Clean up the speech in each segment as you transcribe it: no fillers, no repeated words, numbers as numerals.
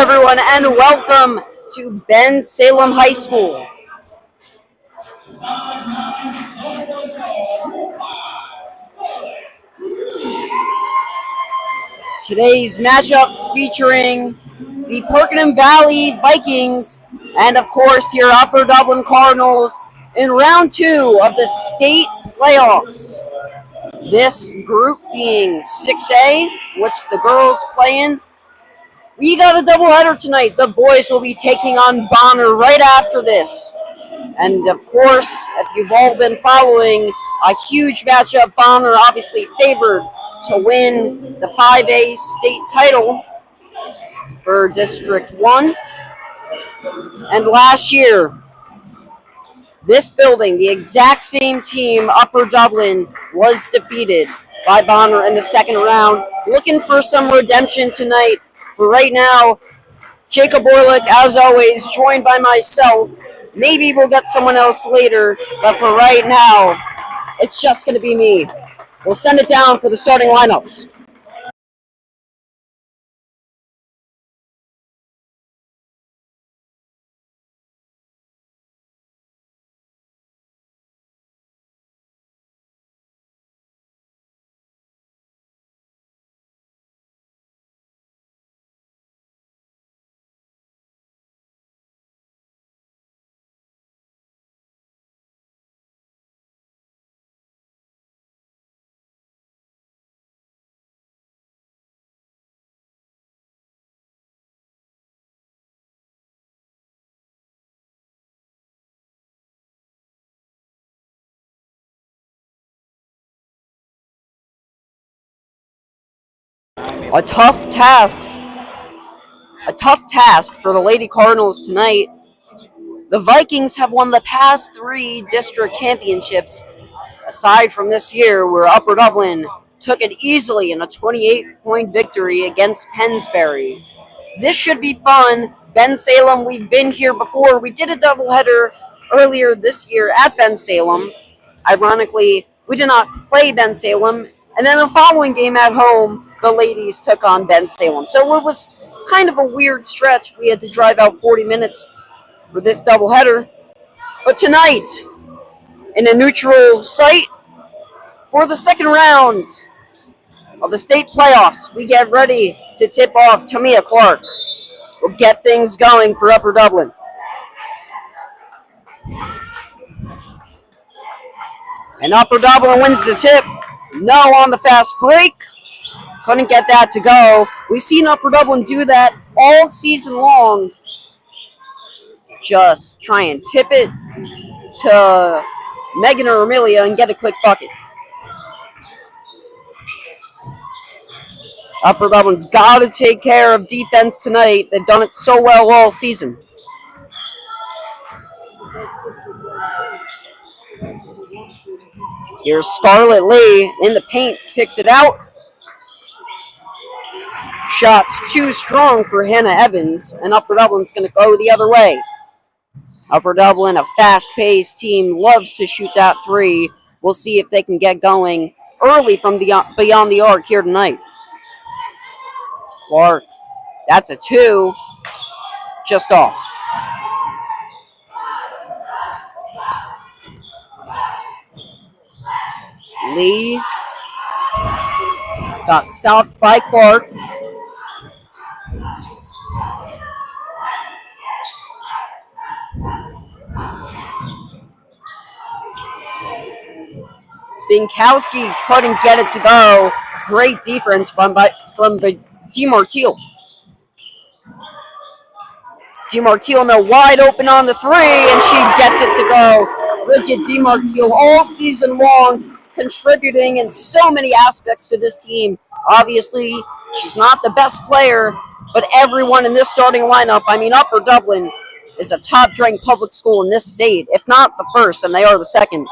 everyone, and welcome to Ben Salem High School. Today's matchup featuring the Perkiomen Valley Vikings and, of course, your Upper Dublin Cardinals in round 2 of the state playoffs. This group being 6A, which the girls play in. We got a doubleheader tonight. The boys will be taking on Bonner right after this. And of course, if you've all been following, a huge matchup. Bonner obviously favored to win the 5A state title for District 1. And last year, this building, the exact same team, Upper Dublin, was defeated by Bonner in the second round. Looking for some redemption tonight. For right now, Jacob Orlick, as always, joined by myself. Maybe we'll get someone else later, but for right now, it's just going to be me. We'll send it down for the starting lineups. A tough task for the Lady Cardinals tonight. The Vikings have won the past 3 district championships, aside from this year where Upper Dublin took it easily in a 28-point victory against Pennsbury. This should be fun. Ben Salem, we've been here before. We did a doubleheader earlier this year at Ben Salem. Ironically, we did not play Ben Salem. And then the following game at home, the ladies took on Ben Salem. So it was kind of a weird stretch. We had to drive out 40 minutes for this doubleheader. But tonight, in a neutral site, for the second round of the state playoffs, we get ready to tip off Tamia Clark. We'll get things going for Upper Dublin. And Upper Dublin wins the tip. No on the fast break. Couldn't get that to go. We've seen Upper Dublin do that all season long. Just try and tip it to Megan or Amelia and get a quick bucket. Upper Dublin's got to take care of defense tonight. They've done it so well all season. Here's Scarlett Lee in the paint, kicks it out. Shots too strong for Hannah Evans, and Upper Dublin's going to go the other way. Upper Dublin, a fast-paced team, loves to shoot that 3. We'll see if they can get going early from beyond the arc here tonight. Clark, that's a 2, just off. Lee got stopped by Clark. Binkowski couldn't get it to go. Great defense from DeMartile. DeMartile now wide open on the 3, and she gets it to go. Bridget DeMartile all season long, contributing in so many aspects to this team. Obviously, she's not the best player, but everyone in this starting lineup, Upper Dublin is a top-ranked public school in this state, if not the first, and they are the second.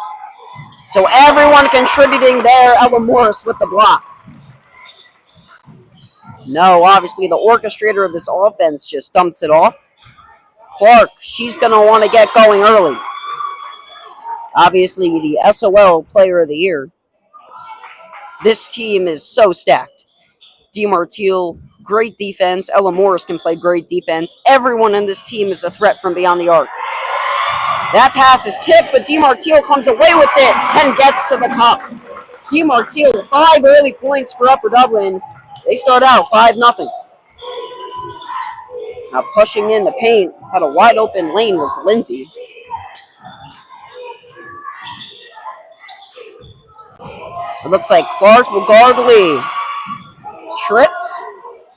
So everyone contributing there. Ella Morris with the block. No, obviously the orchestrator of this offense just dumps it off. Clark, she's going to want to get going early. Obviously the SOL Player of the Year. This team is so stacked. DeMartile, great defense. Ella Morris can play great defense. Everyone in this team is a threat from beyond the arc. That pass is tipped, but DiMartino comes away with it and gets to the cup. DiMartino, 5 early points for Upper Dublin. They start out 5-0. Now pushing in the paint, had a wide open lane was Lindsay. It looks like Clark will guard Lee. Trips.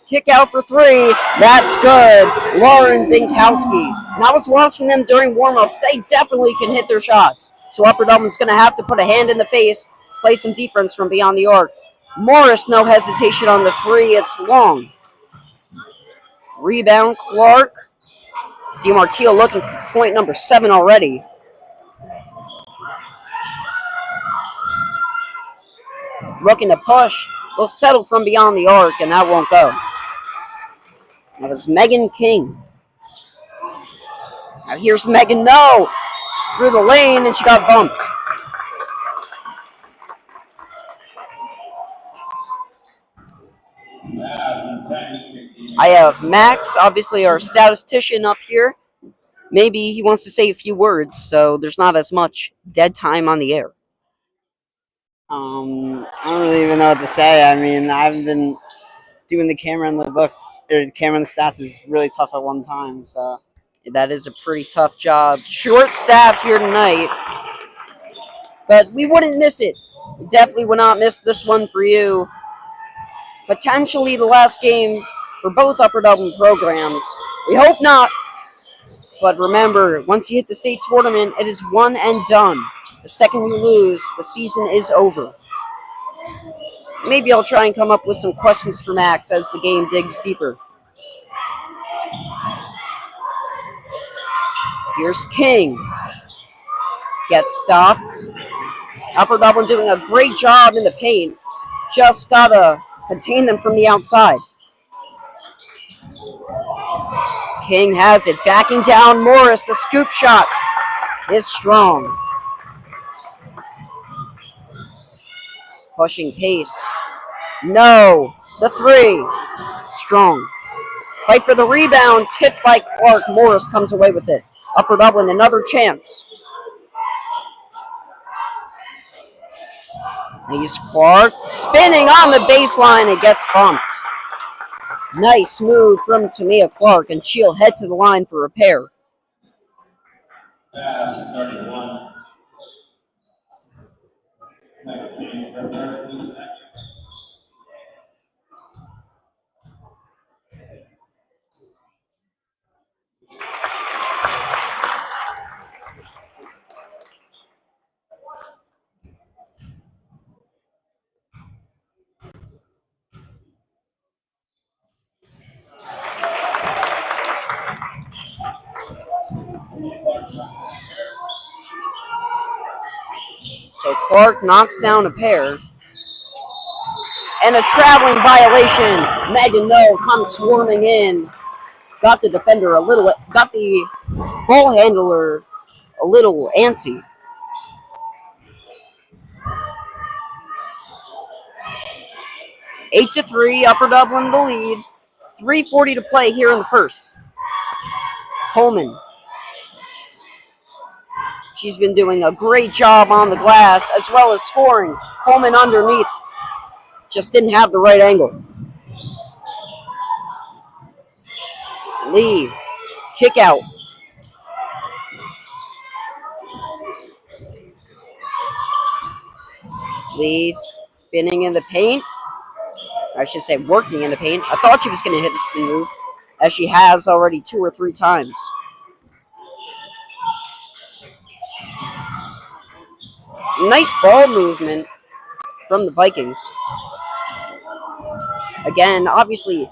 Kick out for 3. That's good. Lauren Binkowski. And I was watching them during warm-ups. They definitely can hit their shots. So Upper Dublin's going to have to put a hand in the face, play some defense from beyond the arc. Morris, no hesitation on the 3. It's long. Rebound, Clark. DiMartino looking for point number 7 already. Looking to push. They'll settle from beyond the arc, and that won't go. That was Megan King. Now here's Megan, no! Through the lane, and she got bumped. I have Max, obviously our statistician up here. Maybe he wants to say a few words, so there's not as much dead time on the air. I don't really even know what to say. I mean, I've been doing the camera and the book, or the camera and the stats is really tough at one time. So that is a pretty tough job. Short-staffed here tonight, but we wouldn't miss it. We definitely would not miss this one for you. Potentially the last game for both Upper Dublin programs. We hope not. But remember, once you hit the state tournament, it is one and done. The second you lose, the season is over. Maybe I'll try and come up with some questions for Max as the game digs deeper. Here's King. Gets stopped. Upper Dublin doing a great job in the paint. Just gotta contain them from the outside. King has it. Backing down Morris. The scoop shot is strong. Pushing pace. No. The 3. Strong. Fight for the rebound. Tipped by Clark. Morris comes away with it. Upper Dublin, another chance. He's Clark. Spinning on the baseline and gets bumped. Nice move from Tamia Clark, and she'll head to the line for repair. So Clark knocks down a pair. And a traveling violation. Megan No comes swarming in. Got the defender got the ball handler a little antsy. Eight to 3, Upper Dublin the lead. 3:40 to play here in the first. Coleman. She's been doing a great job on the glass as well as scoring. Coleman underneath. Just didn't have the right angle. Lee. Kick out. Lee spinning in the paint. I should say working in the paint. I thought she was going to hit a spin move, as she has already 2 or 3 times. Nice ball movement from the Vikings. Again, obviously,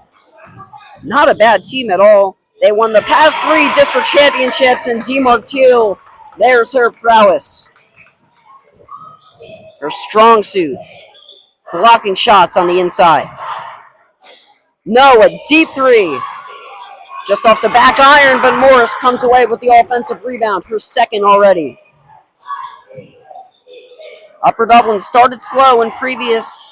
not a bad team at all. They won the past 3 district championships, and DiMartino, there's her prowess. Her strong suit. Blocking shots on the inside. No, a deep 3. Just off the back iron, but Morris comes away with the offensive rebound, her second already. Upper Dublin started slow in previous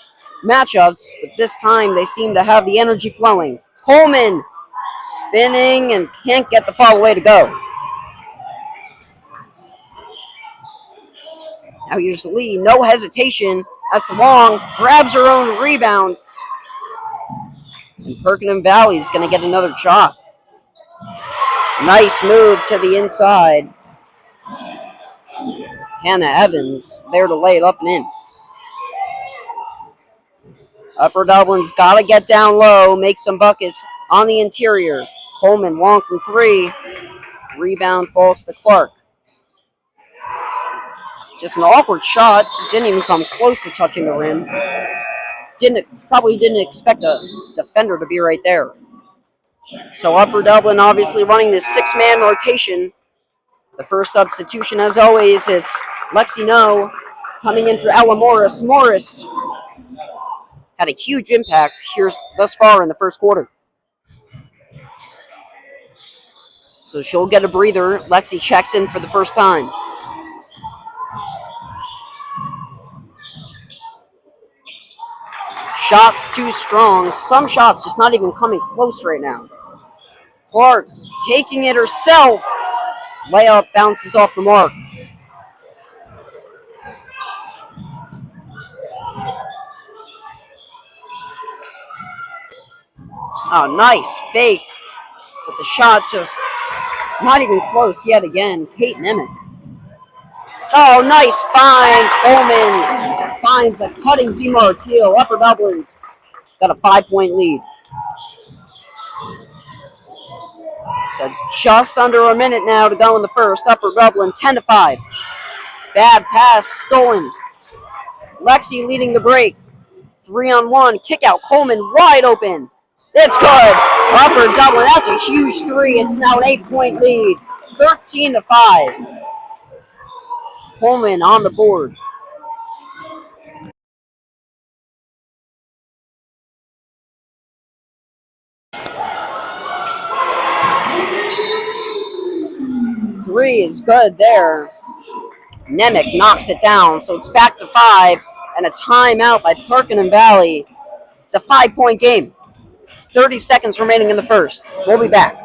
matchups, but this time they seem to have the energy flowing. Coleman spinning and can't get the fall away to go. Now here's Lee, no hesitation. That's long, grabs her own rebound. And Perkiomen Valley is going to get another shot. Nice move to the inside. Hannah Evans there to lay it up and in. Upper Dublin's got to get down low, make some buckets on the interior. Coleman long from three. Rebound falls to Clark. Just an awkward shot. Didn't even come close to touching the rim. Probably didn't expect a defender to be right there. So Upper Dublin obviously running this six-man rotation. The first substitution, as always, it's Lexi No coming in for Ella Morris. Morris had a huge impact here thus far in the first quarter. So she'll get a breather. Lexi checks in for the first time. Shots too strong. Some shots just not even coming close right now. Clark taking it herself. Layup bounces off the mark. Oh, nice fake. But the shot just not even close yet again. Kate Nemec. Oh, nice find. Coleman finds a cutting DiMartino. Upper Dublin's got a 5-point lead. So just under a minute now to go in the first. Upper Dublin 10-5. Bad pass stolen. Lexi leading the break. 3-on-1. Kick out. Coleman wide open. It's good. Upper Dublin. That's a huge three. It's now an 8-point lead. 13-5. Coleman on the board. Three is good there. Nemec knocks it down, so it's back to 5, and a timeout by Perkiomen Valley. It's a 5-point game. 30 seconds remaining in the first. We'll be back.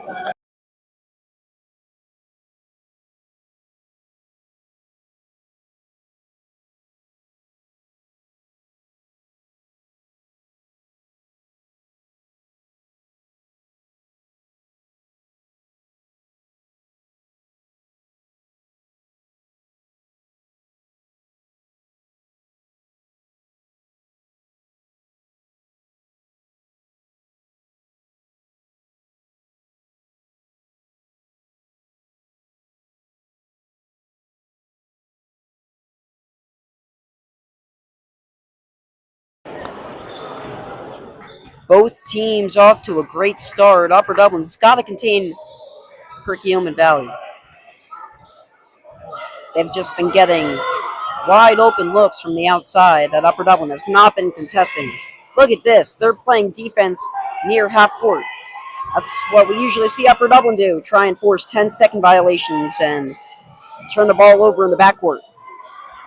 Both teams off to a great start. Upper Dublin's got to contain Perkiomen Valley. They've just been getting wide open looks from the outside that Upper Dublin has not been contesting. Look at this. They're playing defense near half court. That's what we usually see Upper Dublin do. Try and force 10-second violations and turn the ball over in the backcourt.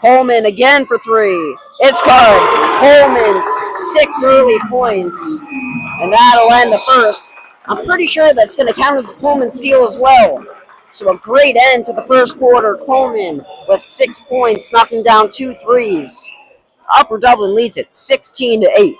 Coleman again for three. It's good. Coleman, 6 early points. And that'll end the first. I'm pretty sure that's going to count as a Coleman steal as well. So a great end to the first quarter. Coleman with 6 points, knocking down 2 threes. Upper Dublin leads it 16-8.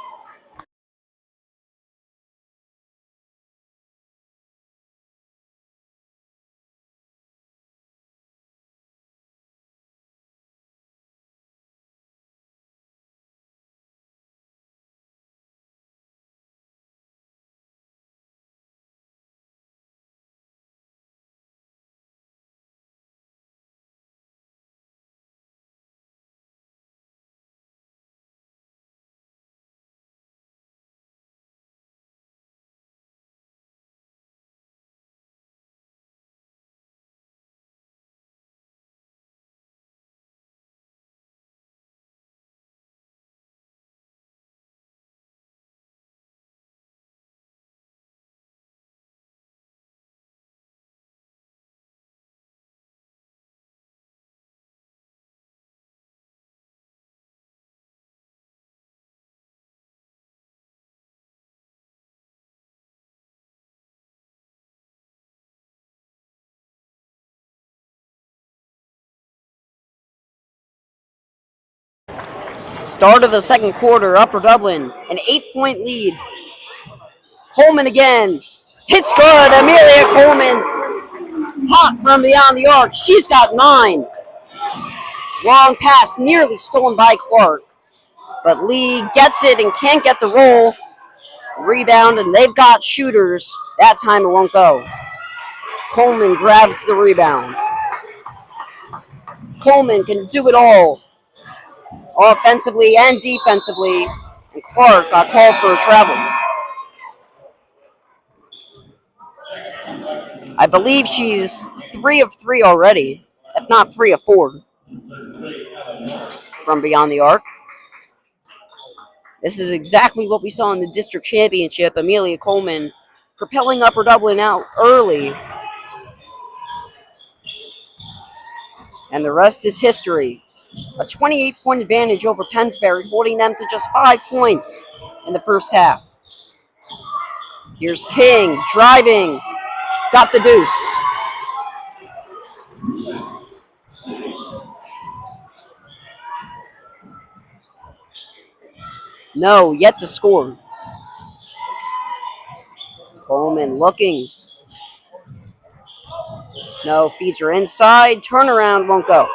Start of the second quarter, Upper Dublin, an 8-point lead. Coleman again. Hits good. Amelia Coleman, hot from beyond the arc. She's got 9. Long pass, nearly stolen by Clark. But Lee gets it and can't get the roll. Rebound, and they've got shooters. That time it won't go. Coleman grabs the rebound. Coleman can do it all, offensively and defensively. And Clark got called for a travel. I believe she's 3 of 3 already, if not 3 of 4 from beyond the arc. This is exactly what we saw in the district championship. Amelia Coleman propelling Upper Dublin out early. And the rest is history. A 28-point advantage over Pennsbury, holding them to just 5 points in the first half. Here's King driving. Got the deuce. No, yet to score. Coleman looking. No, feeds her inside. Turnaround won't go.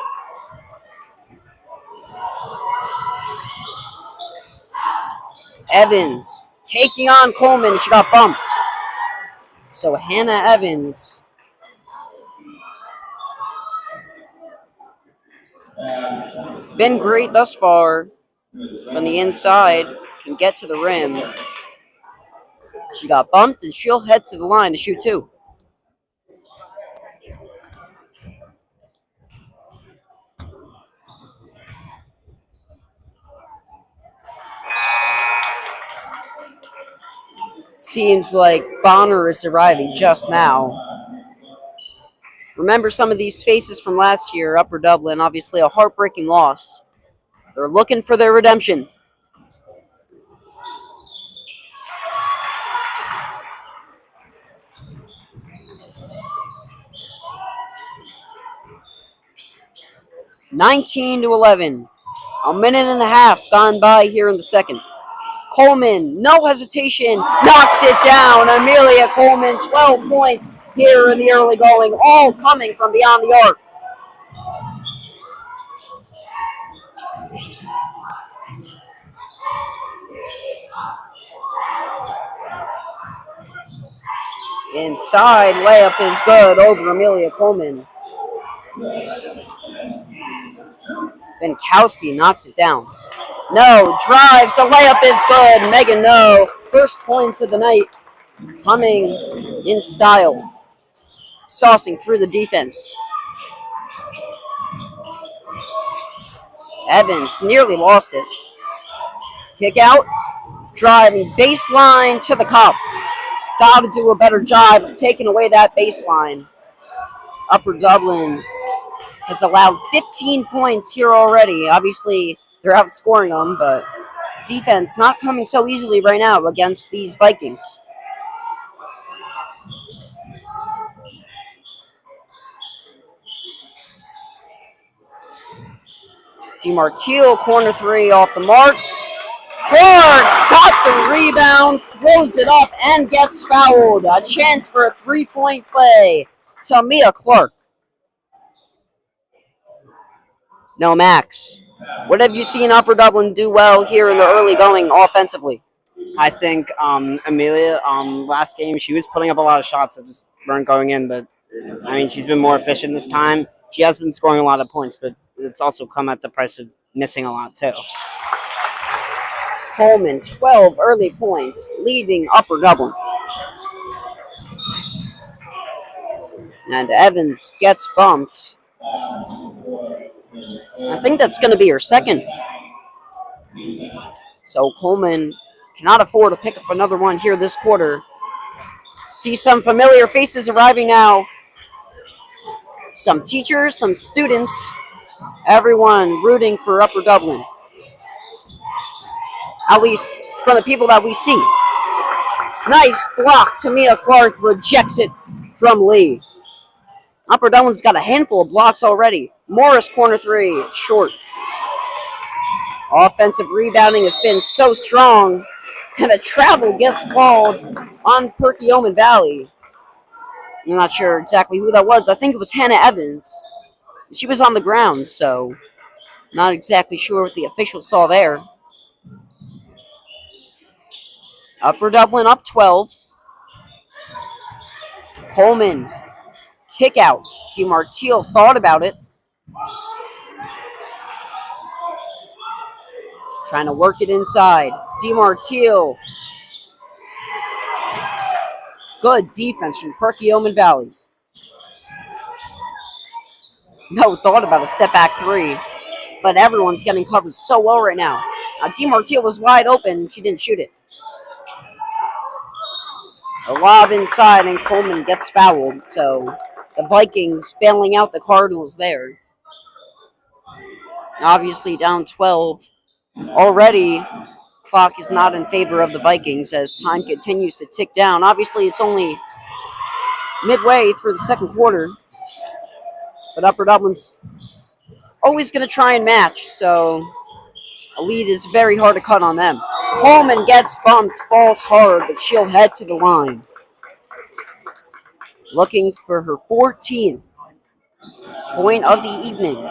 Evans taking on Coleman. She got bumped. So Hannah Evans been great thus far from the inside. Can get to the rim. She got bumped and she'll head to the line to shoot 2. Seems like Bonner is arriving just now. Remember some of these faces from last year, Upper Dublin, obviously a heartbreaking loss. They're looking for their redemption. (19-11). A minute and a half gone by here in the second. Coleman, no hesitation, knocks it down. Amelia Coleman, 12 points here in the early going, all coming from beyond the arc. Inside layup is good over Amelia Coleman. Benkowski knocks it down. No, drives, the layup is good. Megan No, first points of the night, coming in style. Saucing through the defense. Evans nearly lost it. Kick out, driving baseline to the cup. Got to do a better job of taking away that baseline. Upper Dublin has allowed 15 points here already. Obviously, they're outscoring them, but defense not coming so easily right now against these Vikings. DiMartino, corner 3 off the mark. Clark got the rebound, throws it up, and gets fouled. A chance for a 3-point play to Mia Clark. No, Max. What have you seen Upper Dublin do well here in the early going offensively? I think Amelia, last game, she was putting up a lot of shots that just weren't going in, but I mean, she's been more efficient this time. She has been scoring a lot of points, but it's also come at the price of missing a lot too. Coleman, 12 early points, leading Upper Dublin. And Evans gets bumped. I think that's going to be her second. So Coleman cannot afford to pick up another one here this quarter. See some familiar faces arriving now. Some teachers, some students, everyone rooting for Upper Dublin. At least from the people that we see. Nice block. Tamia Clark rejects it from Lee. Upper Dublin's got a handful of blocks already. Morris, corner 3, short. Offensive rebounding has been so strong, and a travel gets called on Perkiomen Valley. I'm not sure exactly who that was. I think it was Hannah Evans. She was on the ground, so not exactly sure what the officials saw there. Upper Dublin up 12. Coleman, kick out. DiMartino thought about it. Trying to work it inside. DiMartino. Good defense from Perkiomen Valley. No thought about a step back three, but everyone's getting covered so well right now. DiMartino was wide open. She didn't shoot it. A lob inside, and Coleman gets fouled. So the Vikings bailing out the Cardinals there. Obviously down 12. Already, clock is not in favor of the Vikings as time continues to tick down. Obviously, it's only midway through the second quarter, but Upper Dublin's always going to try and match, so a lead is very hard to cut on them. Coleman gets bumped, falls hard, but she'll head to the line. Looking for her 14th point of the evening.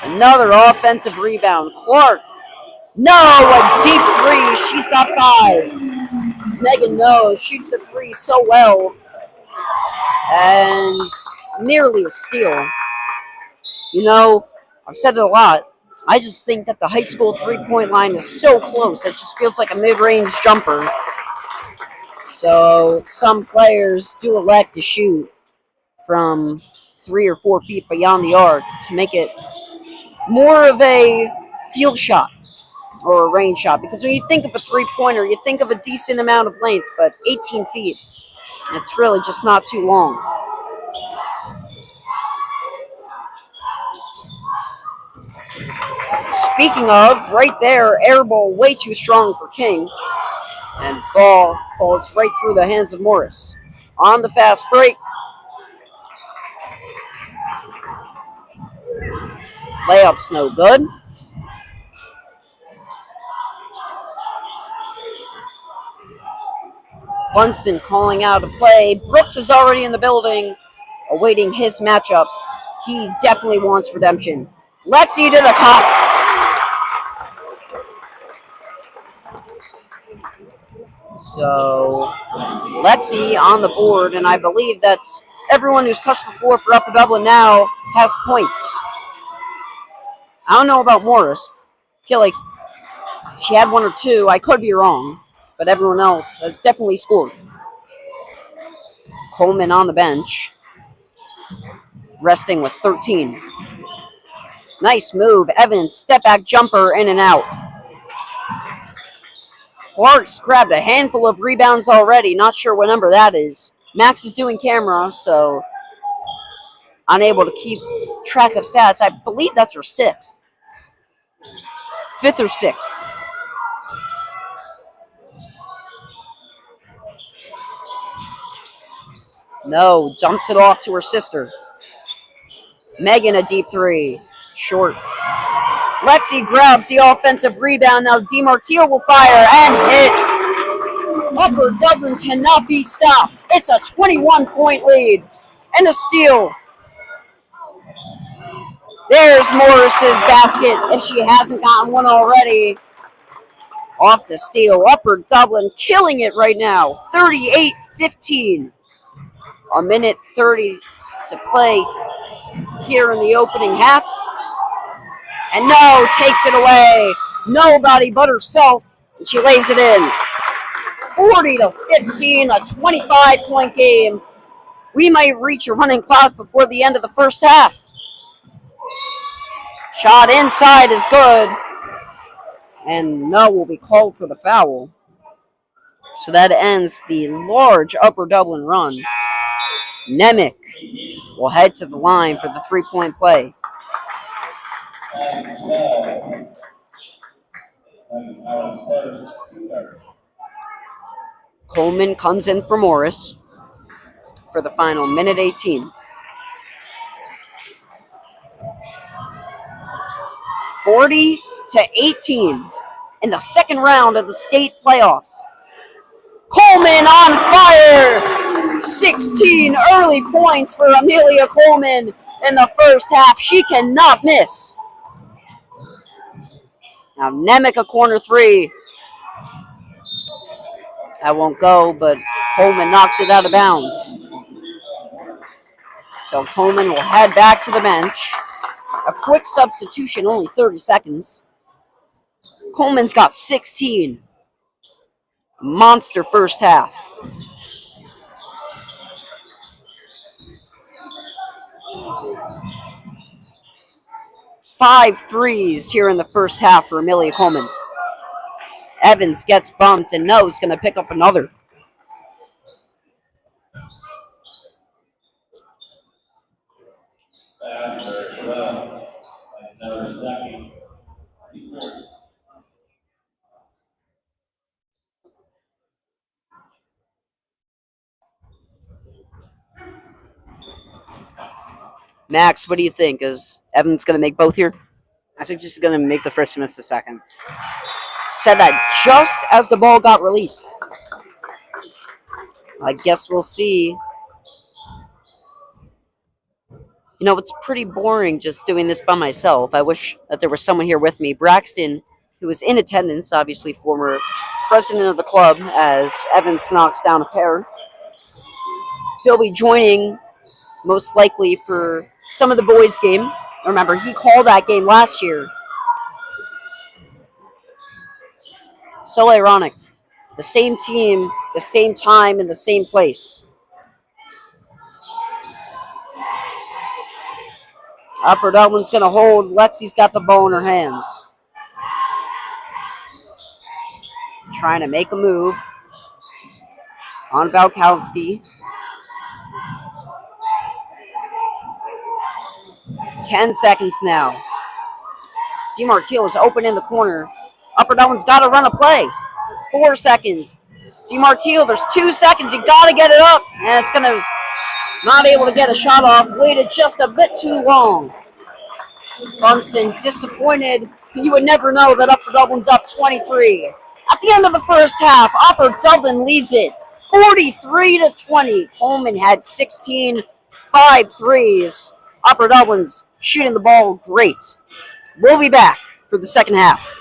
Another offensive rebound. Clark. No, a deep three. She's got 5. Megan No shoots the three so well. And nearly a steal. You know, I've said it a lot. I just think that the high school three-point line is so close. It just feels like a mid-range jumper. So some players do elect to shoot from 3 or 4 feet beyond the arc to make it more of a field shot or a range shot. Because when you think of a three-pointer, you think of a decent amount of length, but 18 feet, it's really just not too long. Speaking of, right there, air ball way too strong for King. And ball falls right through the hands of Morris. On the fast break. Layup's no good. Funston calling out a play. Brooks is already in the building, awaiting his matchup. He definitely wants redemption. Lexi to the top. So, Lexi on the board, and I believe that's everyone who's touched the floor for Upper Dublin now has points. I don't know about Morris. I feel like she had 1 or 2. I could be wrong, but everyone else has definitely scored. Coleman on the bench, resting with 13. Nice move. Evans, step back jumper, in and out. Clark's grabbed a handful of rebounds already. Not sure what number that is. Max is doing camera, so unable to keep track of stats. I believe that's her 6th. 5th or 6th. No, jumps it off to her sister. Megan a deep three. Short. Lexi grabs the offensive rebound. Now DiMartino will fire and hit. Upper Dublin cannot be stopped. It's a 21-point lead. And a steal. There's Morris's basket if she hasn't gotten one already. Off the steal. Upper Dublin killing it right now. 38-15. A minute 30 to play here in the opening half. And No takes it away. Nobody but herself. And she lays it in. 40-15, a 25-point game. We might reach a running clock before the end of the first half. Shot inside is good. And No will be called for the foul. So that ends the large Upper Dublin run. Nemec will head to the line for the 3-point play. Coleman comes in for Morris for the final minute 18. 40-18 in the second round of the state playoffs. Coleman on fire! 16 early points for Amelia Coleman in the first half. She cannot miss. Now Nemec a corner three. That won't go, but Coleman knocked it out of bounds. So Coleman will head back to the bench. A quick substitution, only 30 seconds. Coleman's got 16. Monster first half. Five threes here in the first half for Amelia Coleman. Evans gets bumped and knows going to pick up another. Max, what do you think? Is Evans going to make both here? I think she's going to make the first, miss the second. Said that just as the ball got released. I guess we'll see. You know, it's pretty boring just doing this by myself. I wish that there was someone here with me. Braxton, who was in attendance, obviously former president of the club, as Evans knocks down a pair. He'll be joining, most likely, for some of the boys' game. Remember, he called that game last year. So ironic. The same team, the same time, and the same place. Upper Dublin's going to hold. Lexi's got the ball in her hands. Trying to make a move on Balkowski. 10 seconds now. DiMartino is open in the corner. Upper Dublin's got to run a play. 4 seconds. DiMartino, there's 2 seconds. You got to get it up. And it's going to not able to get a shot off. Waited just a bit too long. Funston disappointed. You would never know that Upper Dublin's up 23. At the end of the first half, Upper Dublin leads it 43-20. Coleman had 16, 5 threes. Upper Dublin's shooting the ball great. We'll be back for the second half.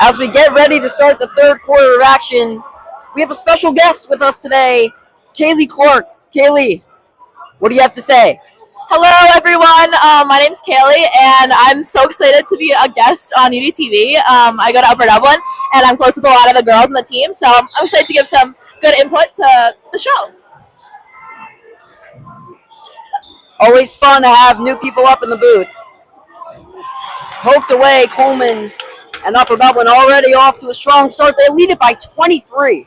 As we get ready to start the third quarter of action, we have a special guest with us today, Kaylee Clark. Kaylee, what do you have to say? Hello, everyone. My name's Kaylee, and I'm so excited to be a guest on UDTV. I go to Upper Dublin, and I'm close with a lot of the girls on the team, so I'm excited to give some good input to the show. Always fun to have new people up in the booth. Poked away, Coleman and Upper Dublin already off to a strong start. They lead it by 23.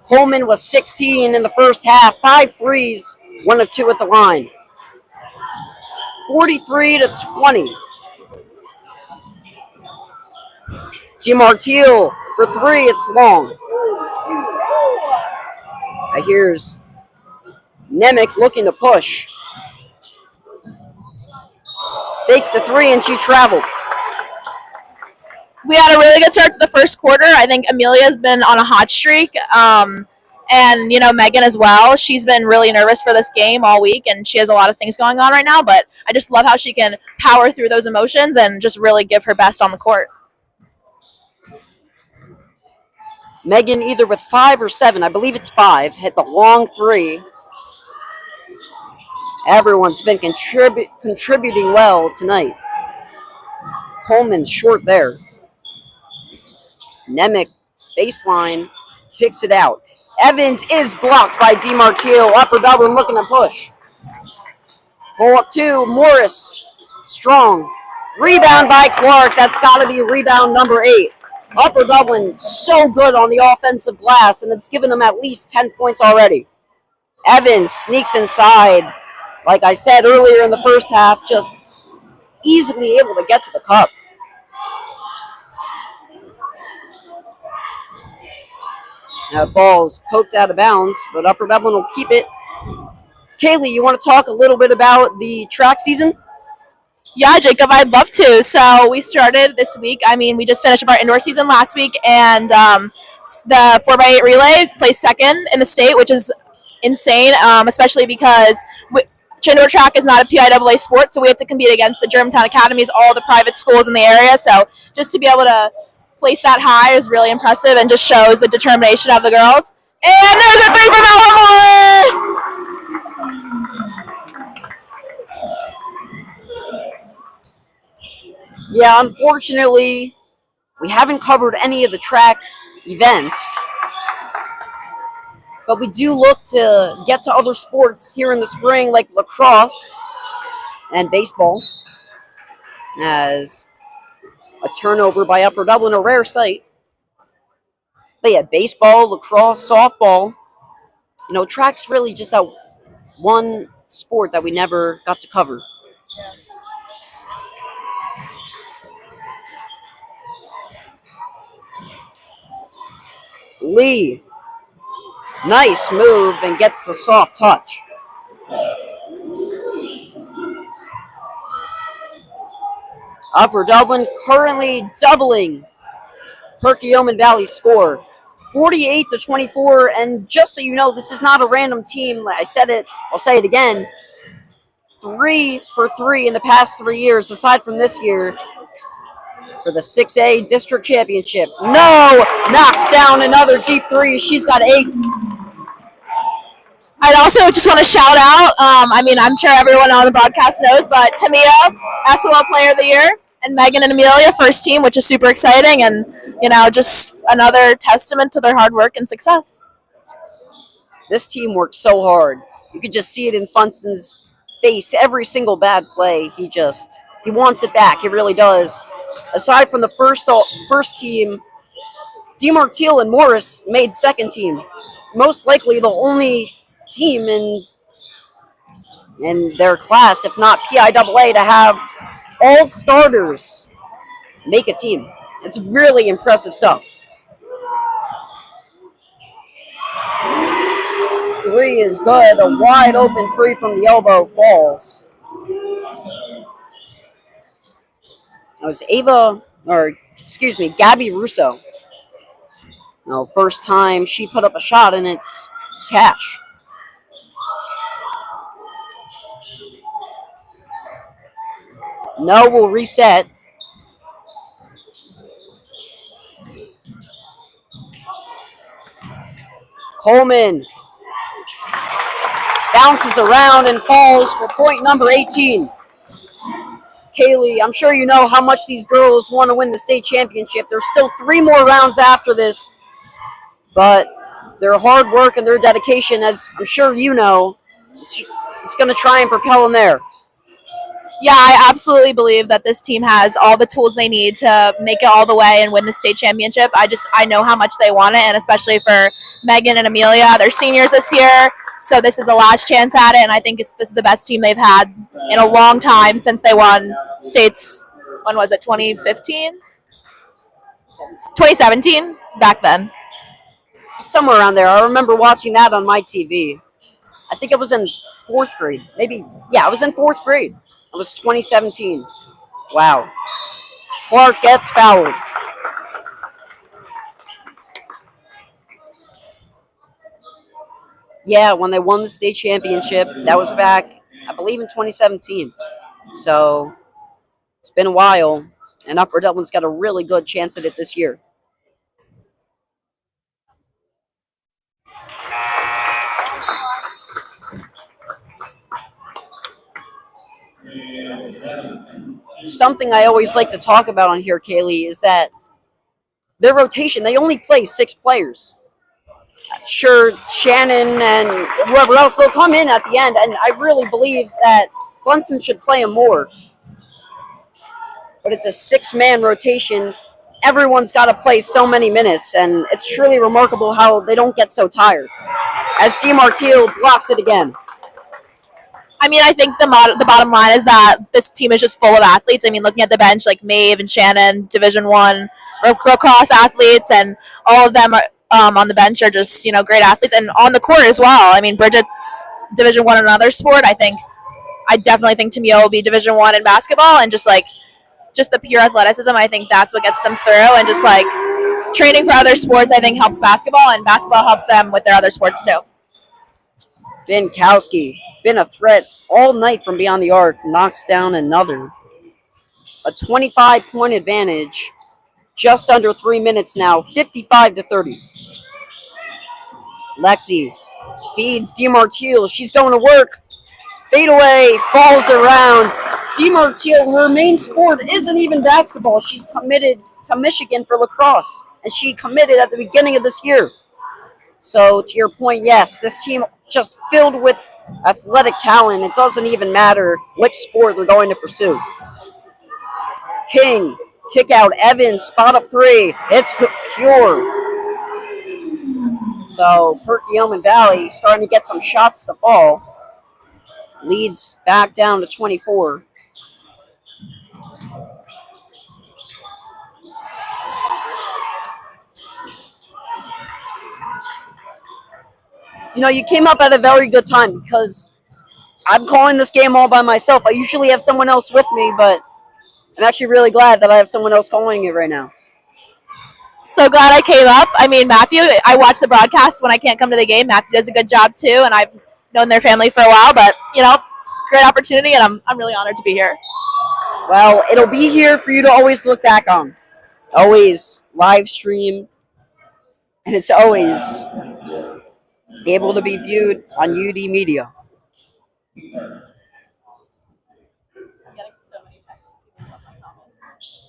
Coleman was 16 in the first half, 5 threes, 1 of 2 at the line. 43-20. DiMartile for 3, it's long. Here's Nemec looking to push. Fakes the 3 and she traveled. We had a really good start to the first quarter. I think Amelia's been on a hot streak. And, Megan as well. She's been really nervous for this game all week, and she has a lot of things going on right now, but I just love how she can power through those emotions and just really give her best on the court. Megan either with 5 or 7, I believe it's 5, hit the long 3. Everyone's been contributing well tonight. Coleman's short there. Nemec, baseline, kicks it out. Evans is blocked by DiMartile. Upper Dublin looking to push. Pull up 2, Morris, strong. Rebound by Clark. That's got to be rebound number 8. Upper Dublin so good on the offensive glass, and it's given them at least 10 points already. Evans sneaks inside. Like I said earlier in the first half, just easily able to get to the cup. That ball's poked out of bounds, but Upper Dublin will keep it. Kaylee, you want to talk a little bit about the track season? Yeah, Jacob, I'd love to. So we started this week. We just finished up our indoor season last week, and the 4x8 relay placed second in the state, which is insane, especially because indoor track is not a PIAA sport, so we have to compete against the Germantown Academies, all the private schools in the area. So just to be able to place that high is really impressive and just shows the determination of the girls. And there's a 3 from Ella Morris! Yeah, unfortunately, we haven't covered any of the track events, but we do look to get to other sports here in the spring, like lacrosse and baseball, as a turnover by Upper Dublin, a rare sight. But yeah, baseball, lacrosse, softball, track's really just that one sport that we never got to cover. Lee, nice move and gets the soft touch. Upper Dublin currently doubling Perkiomen Valley's score, 48-24. And just so you know, this is not a random team. I said it, I'll say it again. 3 for 3 in the past 3 years, aside from this year, for the 6A District Championship. No! Knocks down another deep 3. She's got 8. I'd also just want to shout out, I'm sure everyone on the broadcast knows, but Tamia, SOL Player of the Year, and Megan and Amelia, first team, which is super exciting, and, just another testament to their hard work and success. This team worked so hard. You could just see it in Funston's face. Every single bad play, he wants it back. He really does. Aside from the first team, DiMartile and Morris made second team. Most likely the only team in their class, if not PIAA, to have all starters make a team. It's really impressive stuff. 3 is good. A wide open 3 from the elbow falls. That was Gabby Russo. First time she put up a shot, and it's cash. No will reset. Coleman bounces around and falls for point number 18. Kaylee, I'm sure you know how much these girls want to win the state championship. There's still 3 more rounds after this, but their hard work and their dedication, as I'm sure you know, it's going to try and propel them there. Yeah, I absolutely believe that this team has all the tools they need to make it all the way and win the state championship. I know how much they want it, and especially for Megan and Amelia. They're seniors this year, so this is the last chance at it, and I think this is the best team they've had in a long time since they won states. When was it, 2015? 2017, back then. Somewhere around there. I remember watching that on my TV. I think it was in 4th grade. Maybe, yeah, I was in 4th grade. It was 2017. Wow. Clark gets fouled. Yeah, when they won the state championship, that was back, I believe, in 2017. So it's been a while, and Upper Dublin's got a really good chance at it this year. Something I always like to talk about on here, Kaylee, is that their rotation, they only play 6 players. Sure, Shannon and whoever else, they'll come in at the end, and I really believe that Funston should play them more. But it's a 6-man rotation. Everyone's got to play so many minutes, and it's truly remarkable how they don't get so tired. As DiMartino blocks it again. I mean, I think the bottom line is that this team is just full of athletes. I mean, looking at the bench, like Maeve and Shannon, Division I lacrosse athletes, and all of them are, on the bench are just, great athletes. And on the court as well. I mean, Bridget's Division I in another sport. I definitely think Tamio will be Division I in basketball, and just the pure athleticism, I think that's what gets them through. And just training for other sports, I think helps basketball, and basketball helps them with their other sports too. Binkowski, been a threat all night from beyond the arc, knocks down another. A 25-point advantage, just under 3 minutes now, 55-30. Lexi feeds DiMartino. She's going to work. Fadeaway, falls around. DiMartino, her main sport isn't even basketball. She's committed to Michigan for lacrosse, and she committed at the beginning of this year. So, to your point, yes, this team just filled with athletic talent. It doesn't even matter which sport they're going to pursue. King, kick out. Evans, spot up 3. It's pure. So, Perkiomen Valley starting to get some shots to fall. Leads back down to 24. You came up at a very good time because I'm calling this game all by myself. I usually have someone else with me, but I'm actually really glad that I have someone else calling it right now. So glad I came up. I mean, Matthew, I watch the broadcast when I can't come to the game. Matthew does a good job too, and I've known their family for a while, but, it's a great opportunity, and I'm really honored to be here. Well, it'll be here for you to always look back on. Always live stream, and it's always able to be viewed on UD Media. I'm getting so many texts. People love my comments.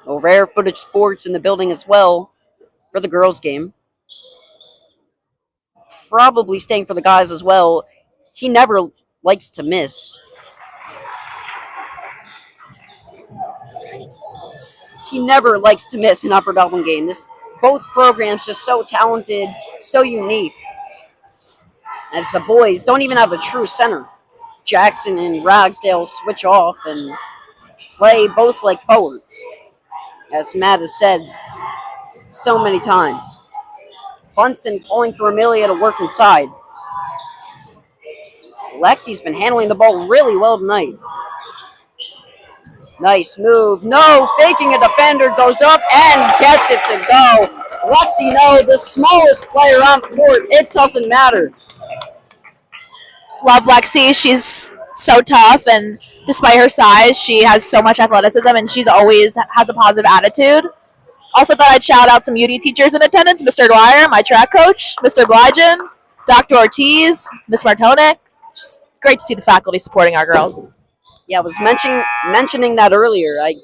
Well, Rare Footage Sports in the building as well for the girls' game. Probably staying for the guys as well. He never likes to miss. He never likes to miss an Upper Dublin game. Both programs just so talented, so unique. As the boys don't even have a true center. Jackson and Ragsdale switch off and play both like forwards, as Matt has said so many times. Funston calling for Amelia to work inside. Lexi's been handling the ball really well tonight. Nice move. No, faking a defender, goes up and gets it to go. Lexi, the smallest player on the court. It doesn't matter. Love Lexi. She's so tough, and despite her size, she has so much athleticism, and she's always has a positive attitude. Also thought I'd shout out some UD teachers in attendance, Mr. Dwyer, my track coach, Mr. Blygen, Dr. Ortiz, Miss Martonic. Just great to see the faculty supporting our girls. Yeah, I was mentioning that earlier. I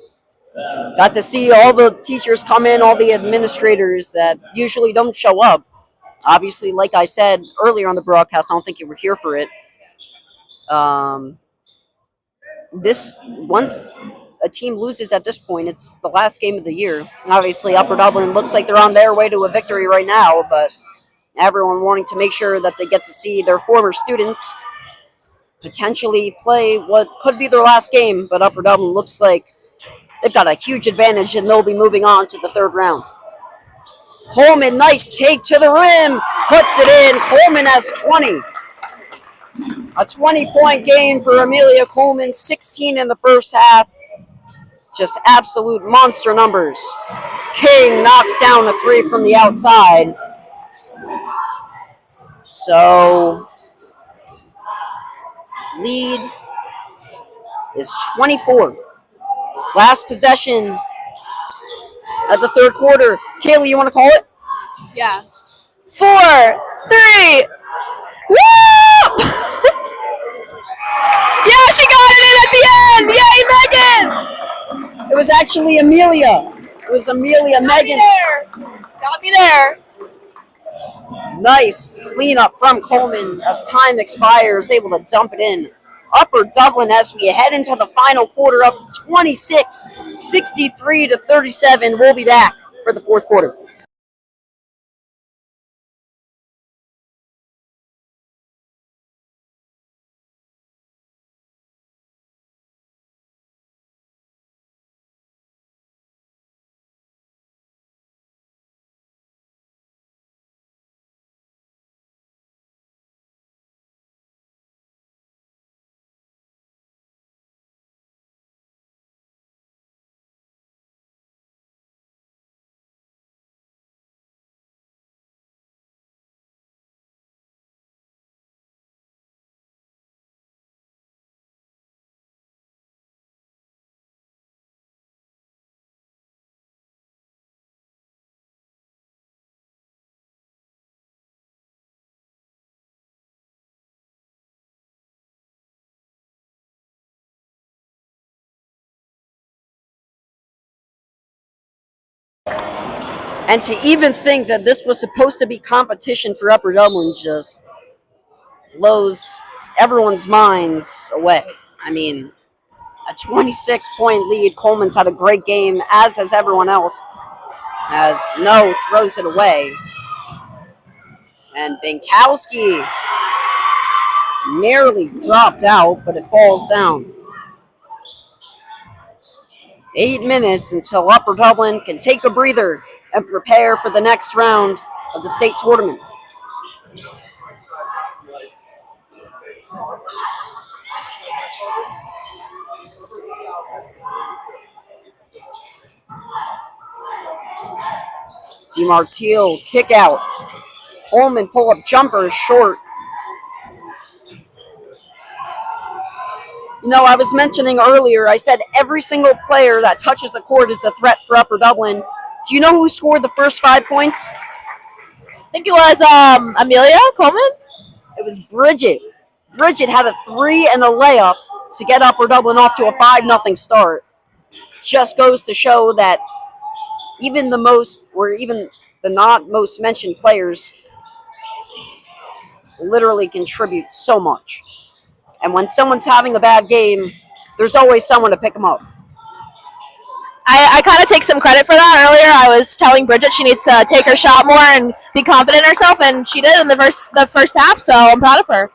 got to see all the teachers come in, all the administrators that usually don't show up. Obviously, like I said earlier on the broadcast, I don't think you were here for it. This once a team loses at this point, it's the last game of the year. Obviously, Upper Dublin looks like they're on their way to a victory right now, but everyone wanting to make sure that they get to see their former students potentially play what could be their last game, but Upper Dublin looks like they've got a huge advantage and they'll be moving on to the third round. Coleman, nice take to the rim, puts it in. Coleman has 20. A 20-point game for Amelia Coleman, 16 in the first half. Just absolute monster numbers. King knocks down a three from the outside. So, lead is 24. Last possession of the third quarter. Kaylee, you want to call it? Yeah. 4, 3. Woo! Yeah, she got it in at the end. Yay, Megan! It was actually Amelia. It was Amelia. Megan. Got me there. Nice cleanup from Coleman as time expires, able to dump it in. Upper Dublin as we head into the final quarter, up 26, 63 to 37. We'll be back for the fourth quarter. And to even think that this was supposed to be competition for Upper Dublin just blows everyone's minds away. I mean, a 26-point lead. Coleman's had a great game, as has everyone else, as No throws it away. And Binkowski nearly dropped out, but it falls down. 8 minutes until Upper Dublin can take a breather and prepare for the next round of the state tournament. DeMartile kick out. Coleman pull-up jumper is short. You know, I was mentioning earlier, I said every single player that touches the court is a threat for Upper Dublin. Do you know who scored the first 5 points? I think it was Amelia Coleman. It was Bridget. Bridget had a 3 and a layup to get Upper Dublin off to a 5-0 start. Just goes to show that even the most, or even the not most mentioned players literally contribute so much. And when someone's having a bad game, there's always someone to pick them up. I kind of take some credit for that. Earlier, I was telling Bridget she needs to take her shot more and be confident in herself, and she did in the first half, so I'm proud of her.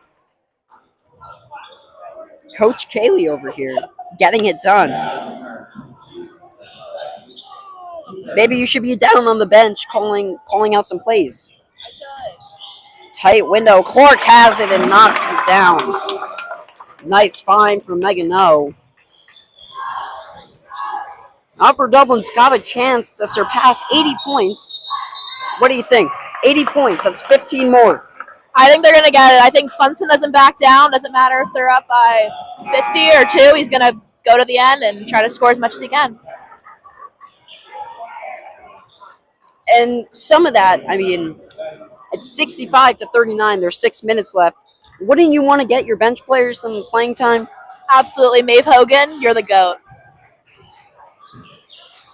Coach Kaylee over here, getting it done. Maybe you should be down on the bench calling out some plays. I should. Tight window. Clark has it and knocks it down. Nice find from Megan No. Upper Dublin's got a chance to surpass 80 points. What do you think? 80 points. That's 15 more. I think they're going to get it. I think Funson doesn't back down. Doesn't matter if they're up by 50 or 2. He's going to go to the end and try to score as much as he can. And some of that, I mean, it's 65-39. There's 6 minutes left. Wouldn't you want to get your bench players some playing time? Absolutely. Maeve Hogan, you're the GOAT.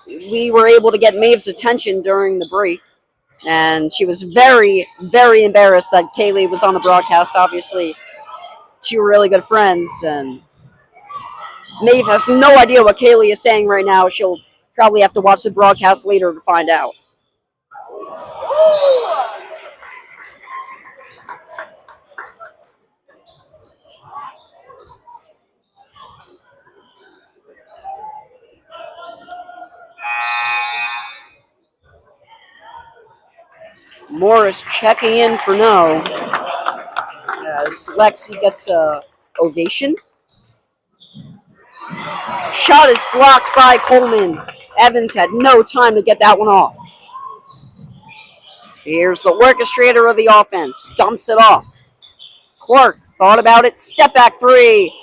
We were able to get Maeve's attention during the break, and she was very, very embarrassed that Kaylee was on the broadcast. Obviously, two really good friends, and Maeve has no idea what Kaylee is saying right now. She'll probably have to watch the broadcast later to find out. Morris checking in for no. As Lexi gets a ovation. Shot is blocked by Coleman. Evans had no time to get that one off. Here's the orchestrator of the offense. Dumps it off. Clark thought about it. Step back three.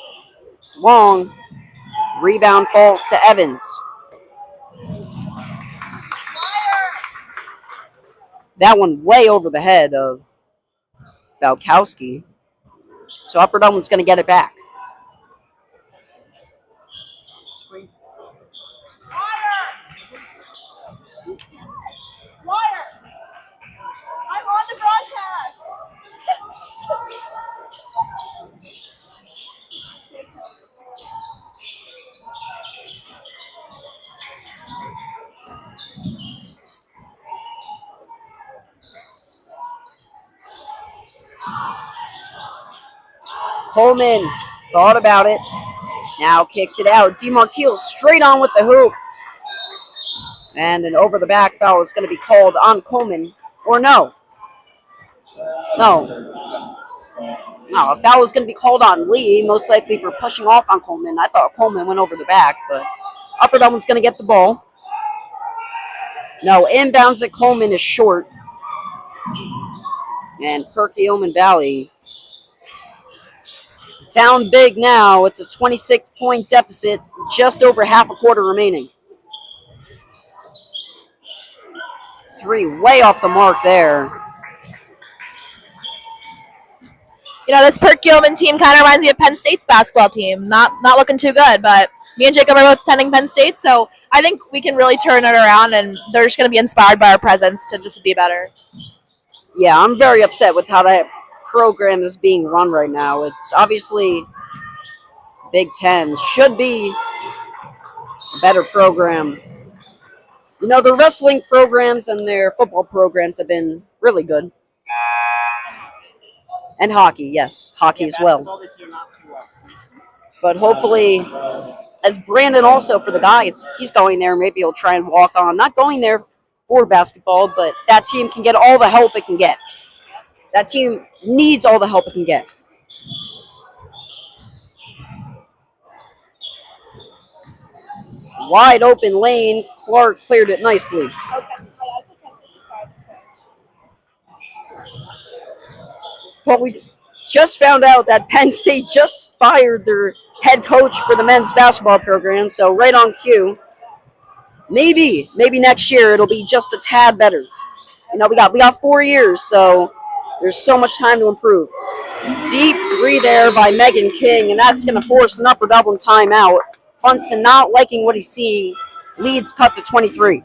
It's long. Rebound falls to Evans. That one way over the head of Valkowski. So Upper Dublin's going to get it back. I'm on the broadcast. Coleman thought about it. Now kicks it out. DeMartile straight on with the hoop. And an over-the-back foul is going to be called on Coleman. Or no. No, a foul is going to be called on Lee, most likely for pushing off on Coleman. I thought Coleman went over the back, but Upper Dublin's going to get the ball. No, inbounds at Coleman is short. And Perkiomen Valley down big now. It's a 26-point deficit, just over half a quarter remaining. Three way off the mark there. You know, this Perkiomen team kind of reminds me of Penn State's basketball team. Not looking too good, but me and Jacob are both attending Penn State, so I think we can really turn it around, and they're just going to be inspired by our presence to just be better. Yeah, I'm very upset with how that program is being run right now. It's obviously Big Ten. Should be a better program. You know, the wrestling programs and their football programs have been really good. And hockey, yes. Hockey as well. But hopefully, as Brandon also for the guys, he's going there. Maybe he'll try and walk on. Not going there for basketball, but that team can get all the help it can get. That team needs all the help it can get. Wide open lane. Clark cleared it nicely. Well, we just found out that Penn State just fired their head coach for the men's basketball program, so right on cue. Maybe next year it'll be just a tad better. You know, we got 4 years, so there's so much time to improve. Deep three there by Megan King, and that's going to force an Upper Dublin timeout. Funston not liking what he's seeing. Leads cut to 23.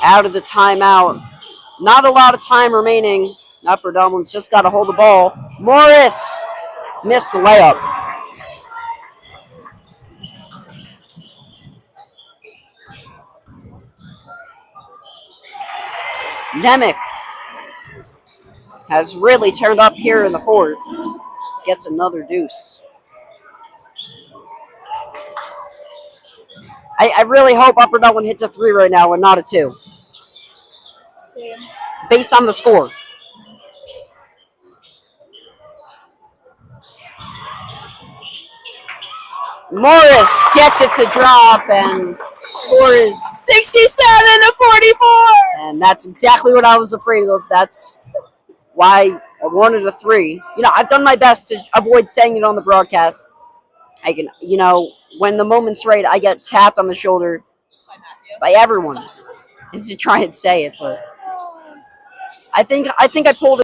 out of the timeout. Not a lot of time remaining. Upper Dublin's just got to hold the ball. Morris missed the layup. Nemec has really turned up here in the fourth. Gets another deuce. I really hope Upper Dublin hits a 3 right now and not a 2. Same. Based on the score. Morris gets it to drop and score is 67-44. and that's exactly what I was afraid of. That's why I wanted a 3. I've done my best to avoid saying it on the broadcast. I can, when the moment's right, I get tapped on the shoulder by everyone is to try and say it, but I think I pulled it.